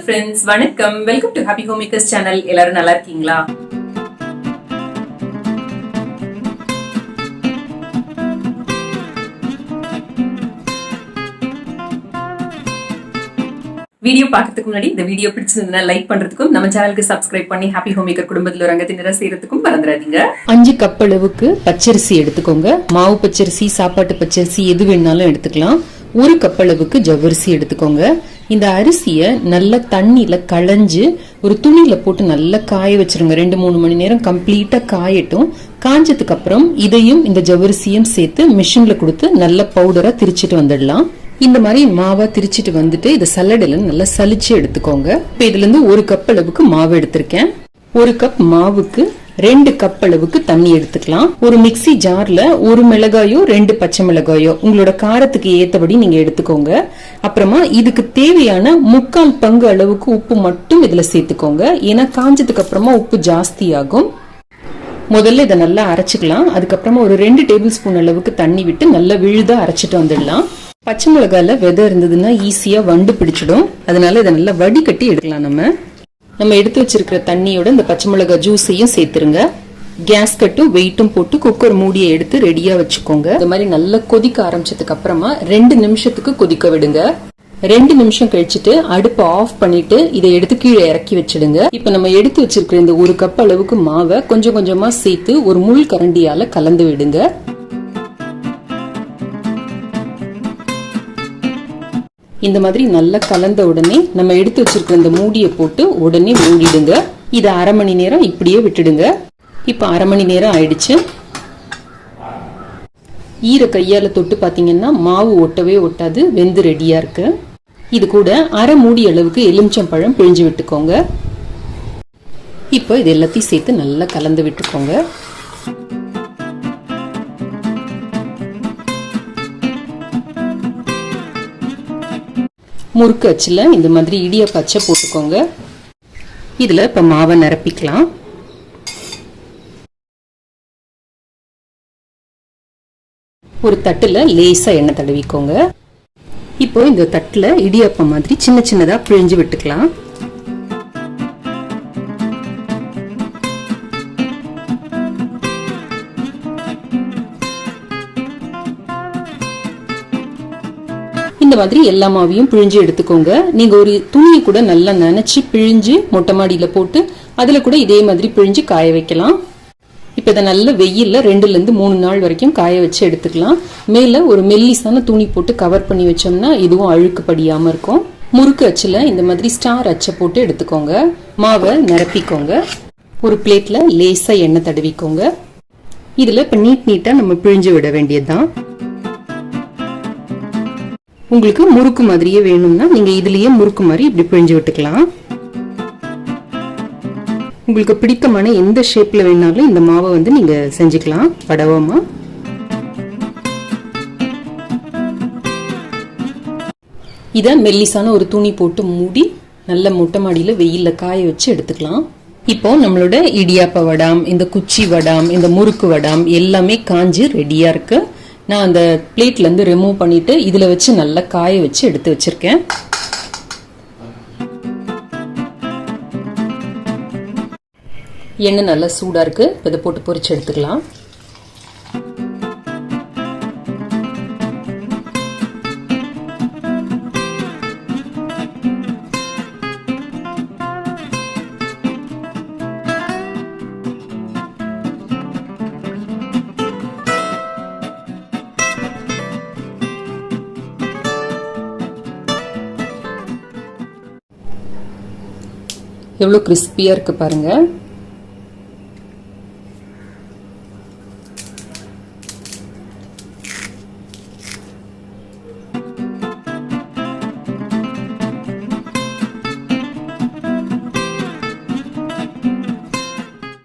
friends, வணக்கம். Welcome to Happy Homemakers channel. எல்லாரும் நல்லா இருக்கீங்களா? வீடியோ பார்க்கிறதுக்கு முன்னாடி இந்த வீடியோ பிடிச்சிருந்தா லைக் பண்றதுக்கும் நம்ம சேனலுக்கு சப்ஸ்கிரைப் பண்ணி ஹாப்பி ஹோம்மேக்கர் குடும்பத்துல ஒரு அங்கத்தினரா செய்யறதுக்கும் மறந்துடாதீங்க. 5 கப் அளவுக்கு பச்சரிசி எடுத்துக்கோங்க. மாவு பச்சரிசி, சாப்பாட்டு பச்சரிசி எது வேணாலும் எடுத்துக்கலாம். 1 கப் அளவுக்கு ஜவ்வரிசி எடுத்துக்கோங்க. இந்த அரிசிய நல்ல தண்ணியில களைஞ்சு ஒரு துணியில போட்டு நல்லா காய வச்சிருங்க. 2-3 மணி நேரம் கம்ப்ளீட்டா காயட்டும். காஞ்சதுக்கு அப்புறம் இதையும் இந்த ஜவ்வரிசியும் சேர்த்து மிஷின்ல கொடுத்து நல்ல பவுடரா திரிச்சிட்டு வந்துடலாம். இந்த மாதிரி மாவா திரிச்சிட்டு வந்துட்டு இதை சல்லடையில நல்லா சலிச்சு எடுத்துக்கோங்க. இப்ப இதுல இருந்து 1 கப் அளவுக்கு மாவு எடுத்திருக்கேன். 1 கப் மாவுக்கு 2 கப் அளவுக்கு தண்ணி எடுத்துக்கலாம். ஒரு மிக்ஸி ஜார்ல 1 மிளகாயோ 2 பச்சை மிளகாயோ உங்களோட காரத்துக்கு ஏத்தபடி நீங்க எடுத்துக்கோங்க. அப்புறமா இதுக்கு தேவையான 3/4 பங்கு அளவுக்கு உப்பு மட்டும் இதுல சேர்த்துக்கோங்க. ஏன்னா காஞ்சதுக்கு அப்புறமா உப்பு ஜாஸ்தி ஆகும். முதல்ல இதை நல்லா அரைச்சுக்கலாம். அதுக்கப்புறமா ஒரு 2 டேபிள் ஸ்பூன் அளவுக்கு தண்ணி விட்டு நல்லா விழுதா அரைச்சிட்டு வந்துடலாம். பச்சை மிளகால விதை இருந்ததுன்னா ஈஸியா வண்டு பிடிச்சிடும். அதனால இதை நல்லா வடிகட்டி எடுக்கலாம். நம்ம எடுத்து வச்சிருக்கிற தண்ணியோட இந்த பச்சை மிளகாய் ஜூஸையும் சேர்த்துருங்க. கேஸ் கட்டும் வெயிட்டும் போட்டு குக்கர் மூடியை எடுத்து ரெடியா வச்சுக்கோங்க. இந்த மாதிரி நல்லா கொதிக்க ஆரம்பிச்சதுக்கு அப்புறமா 2 நிமிஷத்துக்கு கொதிக்க விடுங்க. 2 நிமிஷம் கழிச்சுட்டு அடுப்பை ஆஃப் பண்ணிட்டு இதை எடுத்து கீழே இறக்கி வச்சிடுங்க. இப்ப நம்ம எடுத்து வச்சிருக்கிற இந்த 1 கப் அளவுக்கு மாவை கொஞ்சம் கொஞ்சமா சேர்த்து ஒரு முள் கரண்டியால கலந்து விடுங்க. இந்த மாதிரி நல்லா கலந்த உடனே நம்ம எடுத்து வச்சிருக்கிற இந்த மூடியை போட்டு உடனே மூடிடுங்க. இதை 1/2 மணி நேரம் இப்படியே விட்டுடுங்க. இப்ப 1/2 மணி நேரம் ஆயிடுச்சு. ஈர கையால தொட்டு பாத்தீங்கன்னா மாவு ஒட்டவே ஒட்டாது, வெந்து ரெடியா இருக்கு. இது கூட 1/2 மூடி அளவுக்கு எலுமிச்சம்பழம் பிழிஞ்சு விட்டுக்கோங்க. இப்போ இது எல்லாத்தையும் சேர்த்து நல்லா கலந்து விட்டுக்கோங்க. முறுக்கு அச்சுல இந்த மாதிரி இடியாப்ப அச்சை போட்டுக்கோங்க. இதுல இப்ப மாவை நிரப்பிக்கலாம். ஒரு தட்டுல லேசா எண்ணெய் தடவிக்கோங்க. இப்போ இந்த தட்டுல இடியாப்பம் மாதிரி சின்ன சின்னதா பிழிஞ்சு விட்டுக்கலாம். இந்த மாதிரி எல்லா மாவையும் பிழிஞ்சு எடுத்துக்கோங்க. நீங்க ஒரு துணியை கூட நல்லா நனைச்சு பிழிஞ்சு மொட்டை மாடியில போட்டு அதுல கூட இதே மாதிரி பிழிஞ்சு காய வைக்கலாம். இப்ப இதை நல்ல வெயில்ல 2-3 நாள் வரைக்கும் காய வச்சு எடுத்துக்கலாம். மேல ஒரு மெல்லிசான துணி போட்டு கவர் பண்ணி வச்சோம்னா இதுவும் அழுக்கு படியாம இருக்கும். முறுக்கு அச்சுல இந்த மாதிரி ஸ்டார் அச்சை போட்டு எடுத்துக்கோங்க. மாவை நிரப்பிக்கோங்க. ஒரு பிளேட்ல லேசா எண்ணெய் தடவிக்கோங்க. இதுல இப்ப நீட்டா நம்ம பிழிஞ்சு விட வேண்டியதுதான். உங்களுக்கு முறுக்கு மாதிரியே வேணும்னா நீங்க இதுலயே முறுக்கு மாதிரி இப்படி பிழிஞ்சு விட்டுக்கலாம். உங்களுக்கு பிடித்தமான எந்த ஷேப்ல வேணாலும் இந்த மாவை நீங்க செஞ்சுக்கலாம் படவமா. இத மெல்லிசான ஒரு துணி போட்டு மூடி நல்ல மொட்டை மாடியில வெயில்ல காய வச்சு எடுத்துக்கலாம். இப்போ நம்மளோட இடியாப்ப வடாம், இந்த குச்சி வடாம், இந்த முறுக்கு வடாம் எல்லாமே காஞ்சு ரெடியா இருக்கு. நான் அந்த பிளேட்ல இருந்து ரிமூவ் பண்ணிட்டு இதுல வச்சு நல்லா காய வச்சு எடுத்து வச்சிருக்கேன். எண்ணெய் நல்லா சூடா இருக்கு. இதை போட்டு பொரிச்சு எடுத்துக்கலாம். எவ்வளவு கிறிஸ்பியா இருக்கு பாருங்க.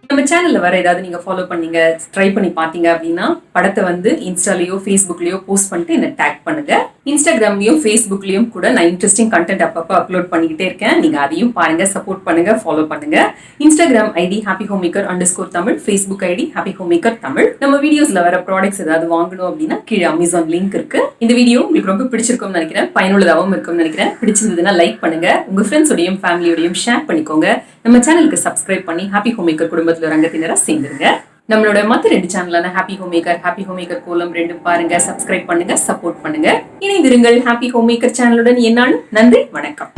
நம்ம சேனல்ல வர ஏதாவது நீங்க ஃபாலோ பண்ணீங்க ட்ரை பண்ணி பாத்தீங்க அப்படின்னா படத்தை வந்து இன்ஸ்டாலயோ ஃபேஸ்புக்லயோ போஸ்ட் பண்ணிட்டு என்ன டேக் பண்ணுங்க. இன்ஸ்டாகிராம்லயும் ஃபேஸ்புக்லயும் கூட நான் இன்ட்ரெஸ்டிங் கண்டென்ட் அப்பப்போ அப்லோட் பண்ணிக்கிட்டே இருக்கேன். நீங்க அதையும் பாருங்க, சப்போர்ட் பண்ணுங்க, ஃபாலோ பண்ணுங்க. Instagram ID happy home maker _Tamil, Facebook ID happy home maker Tamil. நம்ம வீடியோஸ்ல வர ப்ராடக்ட்ஸ் ஏதாவது வாங்கணும் அப்படின்னா கீழே அமேசான் லிங்க் இருக்கு. இந்த வீடியோ உங்களுக்கு ரொம்ப பிடிச்சிருக்கும்னு நினைக்கிறேன், பயனுள்ளதாகவும் இருக்கும்னு நினைக்கிறேன். பிடிச்சிருந்ததுன்னா லைக் பண்ணுங்க, உங்க ஃப்ரெண்ட்ஸோடையும் ஃபேமிலியோடையும் ஷேர் பண்ணிக்கோங்க. நம்ம சேனலுக்கு சப்ஸ்கிரைப் பண்ணி ஹாப்பி ஹோம் மேக்கர் குடும்பத்தில் ஒரு அங்கத்தினரா சேர்ந்துருங்க. நம்மளோட மற்ற 2 சேனலான ஹாப்பி ஹோம் மேக்கர் கோலம் 2 பாருங்க, சப்ஸ்கிரைப் பண்ணுங்க, சப்போர்ட் பண்ணுங்க. இணைந்திருங்கள் ஹாப்பி ஹோம் மேக்கர் சேனலுடன். என்னாலும் நன்றி, வணக்கம்.